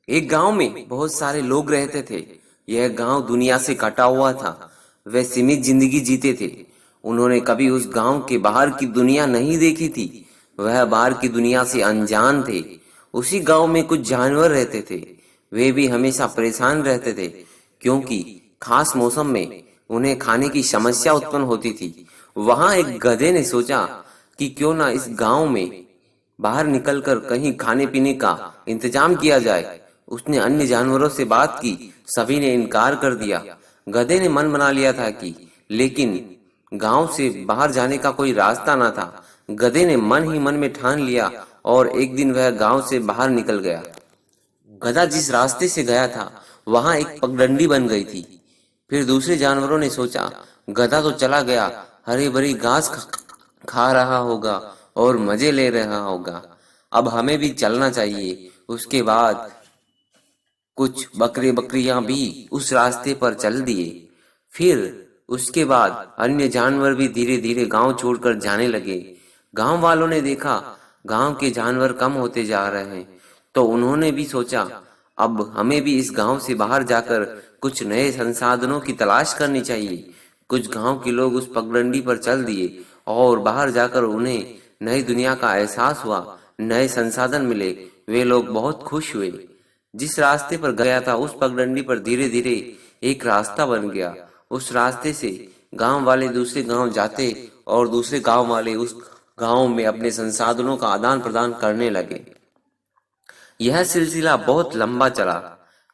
एक गांव में बहुत सारे लोग रहते थे। यह गांव दुनिया से कटा हुआ था। वे सीमित जिंदगी जीते थे। उन्होंने कभी उस गांव के बाहर की दुनिया नहीं देखी थी। वह बाहर की दुनिया से अनजान थे। उसी गांव में कुछ जानवर रहते थे। वे भी हमेशा परेशान रहते थे, क्योंकि खास मौसम में उन्हें खाने की समस्या उत्पन्न होती थी। वहां एक गधे ने सोचा कि क्यों ना इस गांव में बाहर निकलकर कहीं खाने पीने का इंतजाम किया जाए। उसने अन्य जानवरों से बात की। सभी ने इनकार कर दिया। गधे ने मन बना लिया था कि लेकिन गांव से बाहर जाने का कोई रास्ता ना था। गधे ने मन ही मन में ठान लिया और एक दिन वह गांव से बाहर निकल गया। गधा जिस रास्ते से गया था वहां एक पगडंडी बन गई थी। फिर दूसरे जानवरों ने सोचा, गधा तो चला गया, हरी भरी घास खा रहा होगा और मजे ले रहा होगा। अब हमें भी चलना चाहिए। उसके बाद कुछ बकरे बकरियां भी उस रास्ते पर चल दिए। फिर उसके बाद अन्य जानवर भी धीरे धीरे गांव छोड़कर जाने लगे। गांव वालों ने देखा गांव के जानवर कम होते जा रहे हैं, तो उन्होंने भी सोचा, अब हमें भी इस गांव से बाहर जाकर कुछ नए संसाधनों की तलाश करनी चाहिए। कुछ गांव के लोग उस पगडंडी पर चल दिए और बाहर जाकर उन्हें नई दुनिया का एहसास हुआ। नए संसाधन मिले। वे लोग बहुत खुश हुए। जिस रास्ते पर गया था उस पगडंडी पर धीरे धीरे एक रास्ता बन गया। उस रास्ते से गांव वाले दूसरे गांव जाते और दूसरे गांव वाले उस गांव में अपने संसाधनों का आदान प्रदान करने लगे। यह सिलसिला बहुत लंबा चला।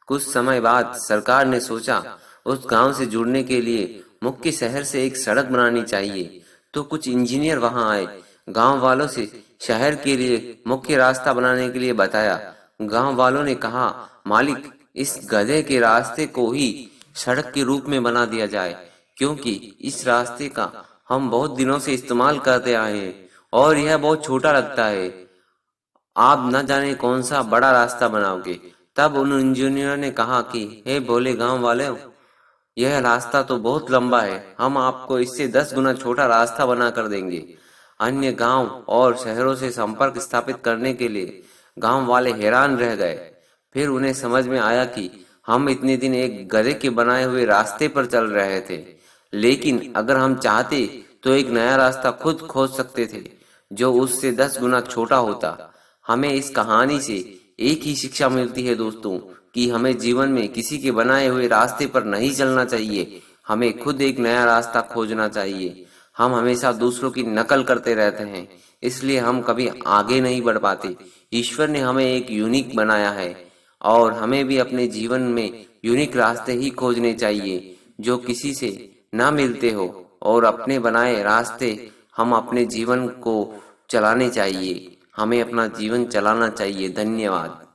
कुछ समय बाद सरकार ने सोचा, उस गांव से जुड़ने के लिए मुख्य शहर से एक सड़क बनानी चाहिए। तो कुछ इंजीनियर वहां आए। गांव वालों से शहर के लिए मुख्य रास्ता बनाने के लिए बताया। गांव वालों ने कहा, मालिक, इस गधे के रास्ते को ही सड़क के रूप में बना दिया जाए, क्योंकि इस रास्ते का हम बहुत दिनों से इस्तेमाल करते आए हैं और यह बहुत छोटा लगता है। आप न जाने कौन सा बड़ा रास्ता बनाओगे। तब उन इंजीनियरों ने कहा कि हे भोले गांव वाले, यह रास्ता तो बहुत लंबा है। हम आपको इससे 10 गुना छोटा रास्ता बना कर देंगे। अन्य गांव और शहरों से संपर्क स्थापित करने के लिए गांव वाले हैरान रह गए। फिर उन्हें समझ में आया कि हम इतने दिन एक गधे के बनाए हुए रास्ते पर चल रहे थे, लेकिन अगर हम चाहते तो एक नया रास्ता खुद खोज सकते थे, जो उससे 10 गुना छोटा होता। हमें इस कहानी से एक ही शिक्षा मिलती है दोस्तों, कि हमें जीवन में किसी के बनाए हुए रास्ते पर नहीं चलना चाहिए। हमें खुद एक नया रास्ता खोजना चाहिए। हम हमेशा दूसरों की नकल करते रहते हैं, इसलिए हम कभी आगे नहीं बढ़ पाते। ईश्वर ने हमें एक यूनिक बनाया है और हमें भी अपने जीवन में यूनिक रास्ते ही खोजने चाहिए, जो किसी से ना मिलते हो, और अपने बनाए रास्ते हम अपने जीवन को चलाने चाहिए। हमें अपना जीवन चलाना चाहिए। धन्यवाद।